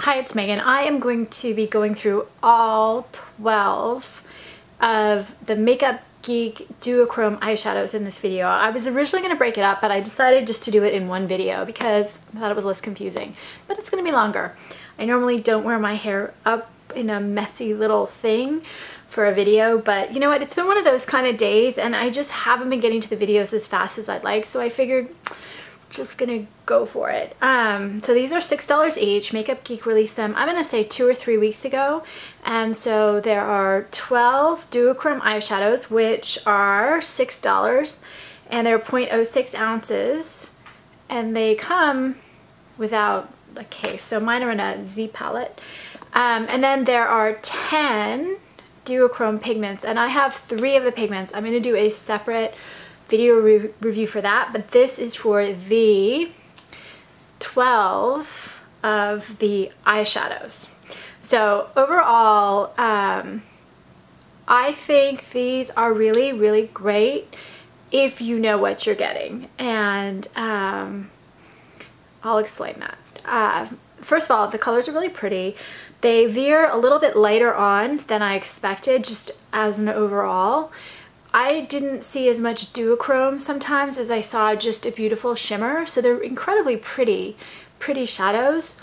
Hi, it's Megan. I am going to be going through all 12 of the Makeup Geek Duochrome eyeshadows in this video. I was originally going to break it up, but I decided just to do it in one video because I thought it was less confusing, but it's going to be longer. I normally don't wear my hair up in a messy little thing for a video, but you know what? It's been one of those kind of days and I just haven't been getting to the videos as fast as I'd like, so I figured just gonna go for it. So these are $6 each. Makeup Geek released them, I'm gonna say 2 or 3 weeks ago. And so there are 12 duochrome eyeshadows, which are $6, and they're 0.06 ounces. And they come without a case. So mine are in a Z palette. And then there are 10 duochrome pigments, and I have 3 of the pigments. I'm gonna do a separate video review for that, but this is for the 12 of the eyeshadows. So overall, I think these are really, really great if you know what you're getting, and I'll explain that. First of all, the colors are really pretty. They veer a little bit lighter on than I expected, just as an overall. I didn't see as much duochrome sometimes as I saw just a beautiful shimmer, so they're incredibly pretty shadows,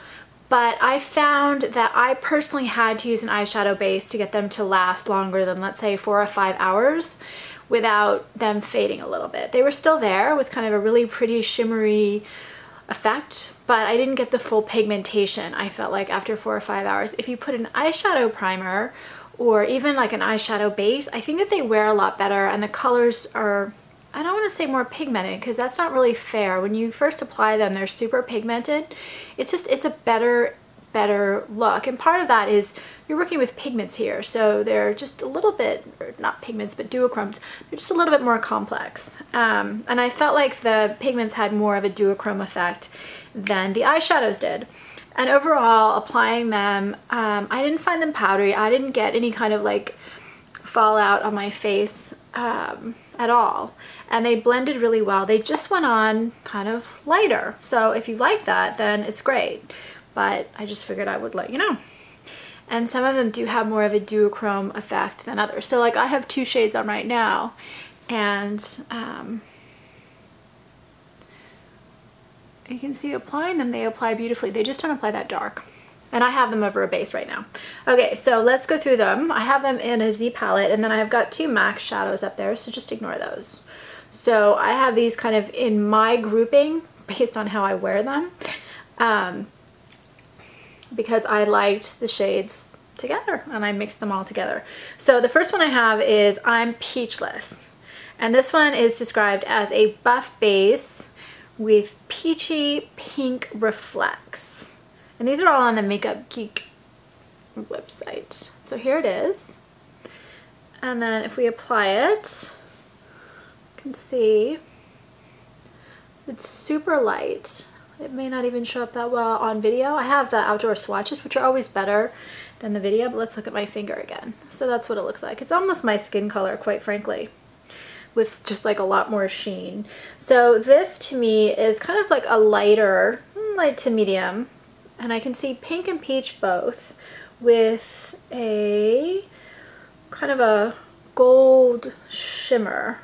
but I found that I personally had to use an eyeshadow base to get them to last longer than, let's say, 4 or 5 hours without them fading a little bit. They were still there with kind of a really pretty shimmery effect, but I didn't get the full pigmentation, I felt like, after 4 or 5 hours. If you put an eyeshadow primer or even like an eyeshadow base, I think that they wear a lot better, and the colors are, I don't want to say more pigmented because that's not really fair. When you first apply them, they're super pigmented. It's a better look, and part of that is you're working with pigments here, so they're just a little bit, or not pigments, but duochromes, they're just a little bit more complex. And I felt like the pigments had more of a duochrome effect than the eyeshadows did. And overall, applying them, I didn't find them powdery. I didn't get any kind of like fallout on my face at all. And they blended really well. They just went on kind of lighter. So if you like that, then it's great. But I just figured I would let you know. And some of them do have more of a duochrome effect than others. So like I have 2 shades on right now, and you can see applying them, they apply beautifully. They just don't apply that dark. And I have them over a base right now. Okay, so let's go through them. I have them in a Z palette, and then I've got 2 MAC shadows up there, so just ignore those. So I have these kind of in my grouping based on how I wear them, because I liked the shades together and I mixed them all together. So the first one I have is I'm Peachless. And this one is described as a buff base with peachy pink reflects. And these are all on the Makeup Geek website. So here it is. And then if we apply it, you can see it's super light. It may not even show up that well on video. I have the outdoor swatches, which are always better than the video, but let's look at my finger again. So that's what it looks like. It's almost my skin color, quite frankly, with just like a lot more sheen. So this to me is kind of like a lighter, light to medium, and I can see pink and peach both, with a kind of a gold shimmer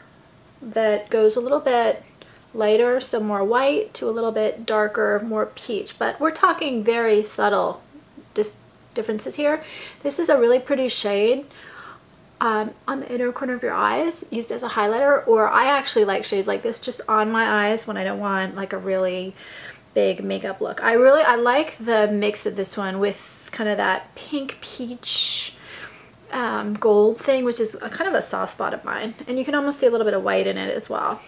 that goes a little bit lighter, so more white, to a little bit darker, more peach. But we're talking very subtle differences here. This is a really pretty shade on the inner corner of your eyes, used as a highlighter, or I actually like shades like this just on my eyes when I don't want like a really big makeup look. I like the mix of this one with kind of that pink peach gold thing, which is a kind of a soft spot of mine, and you can almost see a little bit of white in it as well.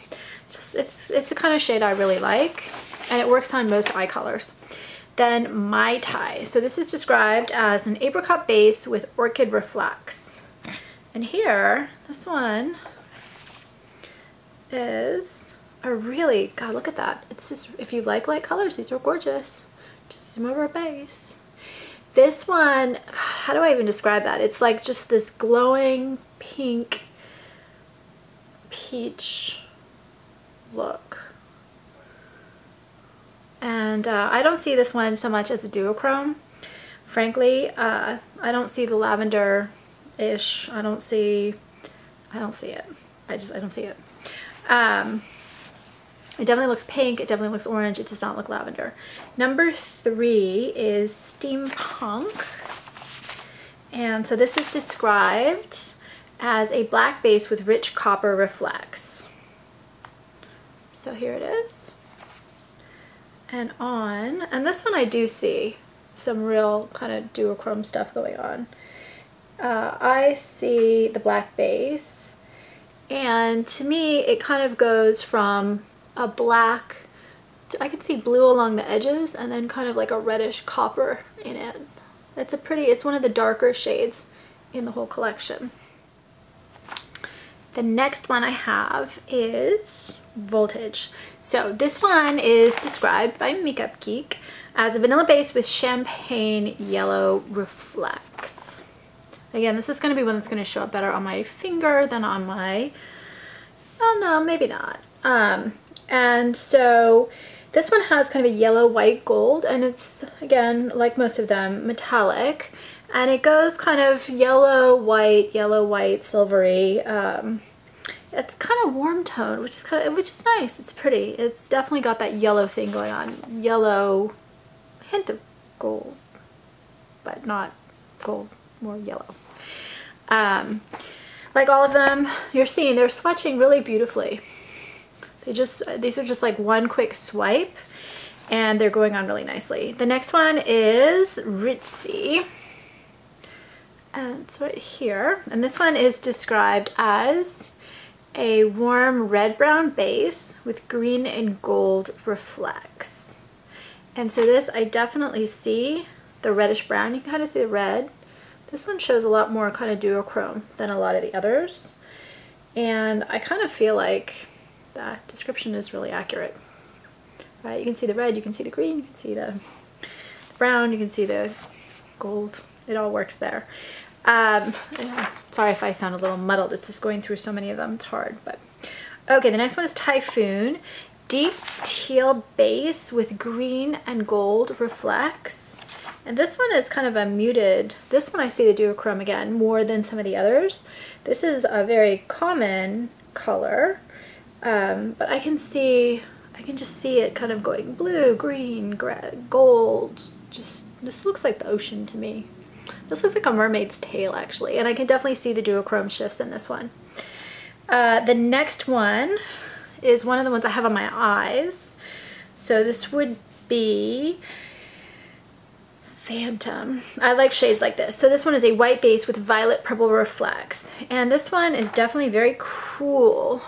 Just it's the kind of shade I really like, and it works on most eye colors. Then Mai Tai. So this is described as an apricot base with orchid reflex. And here, this one is a really, God, look at that. It's just, if you like light colors, these are gorgeous. Just zoom over a base. This one, God, how do I even describe that? It's like just this glowing pink peach look. And I don't see this one so much as a duochrome. Frankly, I don't see the lavender-ish. I don't see it. I don't see it. It definitely looks pink, it definitely looks orange, it does not look lavender. Number 3 is Steampunk. And so this is described as a black base with rich copper reflects. So here it is. And this one I do see some real kind of duochrome stuff going on. I see the black base, and to me it kind of goes from a black, I can see blue along the edges, and then kind of like a reddish copper in it. It's one of the darker shades in the whole collection. The next one I have is Voltage. So this one is described by Makeup Geek as a vanilla base with champagne yellow reflects. Again, this is going to be one that's going to show up better on my finger than on my, oh no, maybe not. And so this one has kind of a yellow, white, gold, and it's, again, like most of them, metallic. And it goes kind of yellow, white, silvery. It's kind of warm toned, which is nice. It's pretty. It's definitely got that yellow thing going on. Yellow, hint of gold, but not gold, more yellow. Like all of them, you're seeing they're swatching really beautifully. These are just like one quick swipe, and they're going on really nicely. The next one is Ritzy, and it's right here. And this one is described as a warm red-brown base with green and gold reflects. And so this, I definitely see the reddish brown. You can kind of see the red. This one shows a lot more kind of duochrome than a lot of the others. And I kind of feel like that description is really accurate. Right, you can see the red, you can see the green, you can see the brown, you can see the gold. It all works there. Sorry if I sound a little muddled. It's just going through so many of them. It's hard, but okay. The next one is Typhoon. Deep teal base with green and gold reflects. And this one is kind of a muted. This one I see the duochrome again more than some of the others. This is a very common color, but I can just see it kind of going blue, green, gold. This looks like the ocean to me. This looks like a mermaid's tail, actually, and I can definitely see the duochrome shifts in this one. The next one is one of the ones I have on my eyes. So this would be Phantom. I like shades like this. So this one is a white base with violet purple reflects, and this one is definitely very cool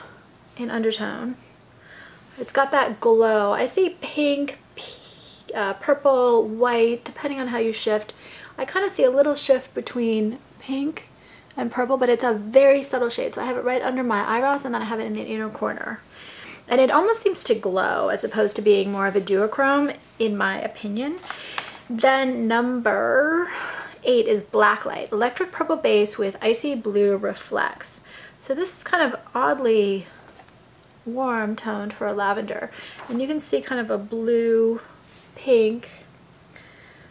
in undertone. It's got that glow. I see pink, purple, white, depending on how you shift. I kind of see a little shift between pink and purple, but it's a very subtle shade. So I have it right under my eyebrows, and then I have it in the inner corner. And it almost seems to glow as opposed to being more of a duochrome, in my opinion. Then number 8 is Blacklight. Electric purple base with icy blue reflects. So this is kind of oddly warm toned for a lavender. And you can see kind of a blue, pink.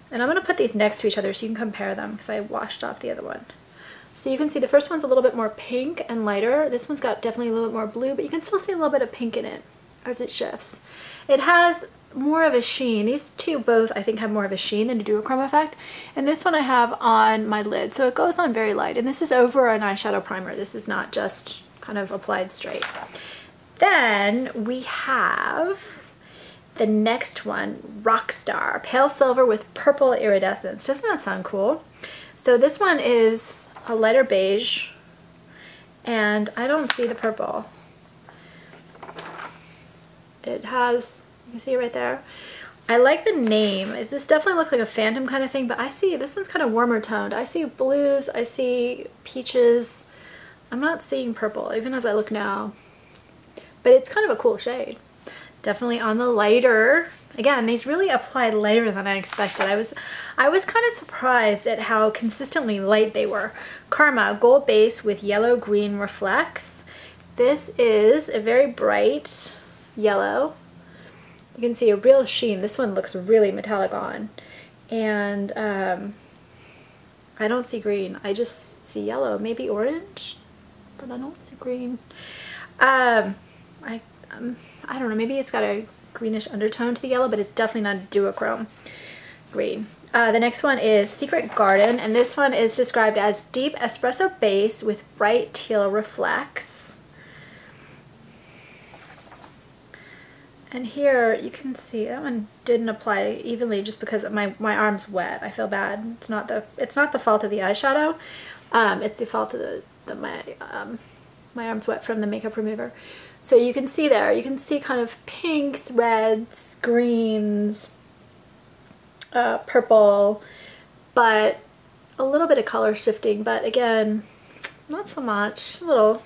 And I'm going to put these next to each other so you can compare them because I washed off the other one. So you can see the first one's a little bit more pink and lighter. This one's got definitely a little bit more blue, but you can still see a little bit of pink in it as it shifts. It has more of a sheen. These two both, I think, have more of a sheen than a duochrome effect. And this one I have on my lid, so it goes on very light. And this is over an eyeshadow primer. This is not just kind of applied straight. Then we have the next one, Rockstar. Pale silver with purple iridescence. Doesn't that sound cool? So this one is a lighter beige, and I don't see the purple. It has, you see it right there? I like the name. This definitely looks like a Phantom kind of thing, but I see this one's kind of warmer toned. I see blues, I see peaches. I'm not seeing purple, even as I look now. But it's kind of a cool shade. Definitely on the lighter. Again, these really applied lighter than I expected. I was kind of surprised at how consistently light they were. Karma, gold base with yellow-green reflects. This is a very bright yellow. You can see a real sheen. This one looks really metallic on. And I don't see green. I just see yellow, maybe orange, but I don't see green. I don't know, maybe it's got a greenish undertone to the yellow, but it's definitely not a duochrome green. The next one is Secret Garden, and this one is described as deep espresso base with bright teal reflects. And here you can see that one didn't apply evenly just because my arm's wet. I feel bad. It's not the fault of the eyeshadow. It's the fault of my arm's wet from the makeup remover. So you can see there, you can see kind of pinks, reds, greens, purple, but a little bit of color shifting, but again, not so much, a little.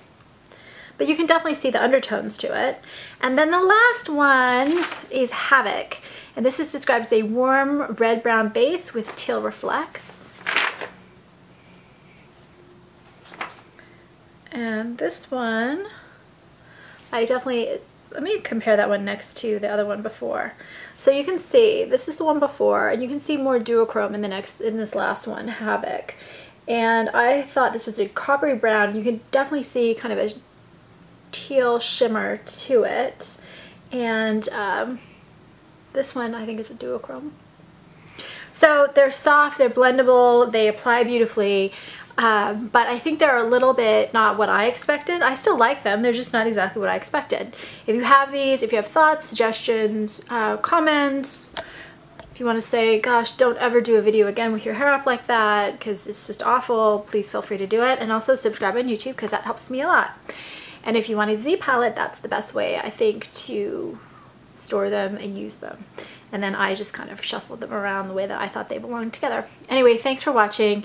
But you can definitely see the undertones to it. And then the last one is Havoc. And this is described as a warm red-brown base with teal reflects. And this one, let me compare that one next to the other one before. So you can see, this is the one before, and you can see more duochrome in this last one, Havoc. And I thought this was a coppery brown. You can definitely see kind of a teal shimmer to it. And this one I think is a duochrome. So they're soft, they're blendable, they apply beautifully. But I think they're a little bit not what I expected. I still like them, they're just not exactly what I expected. If you have these, if you have thoughts, suggestions, comments, if you want to say, gosh, don't ever do a video again with your hair up like that because it's just awful, please feel free to do it. And also subscribe on YouTube because that helps me a lot. And if you want a Z palette, that's the best way, I think, to store them and use them. And then I just kind of shuffled them around the way that I thought they belonged together. Anyway, thanks for watching.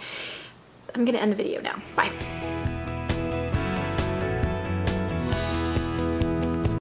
I'm gonna end the video now. Bye.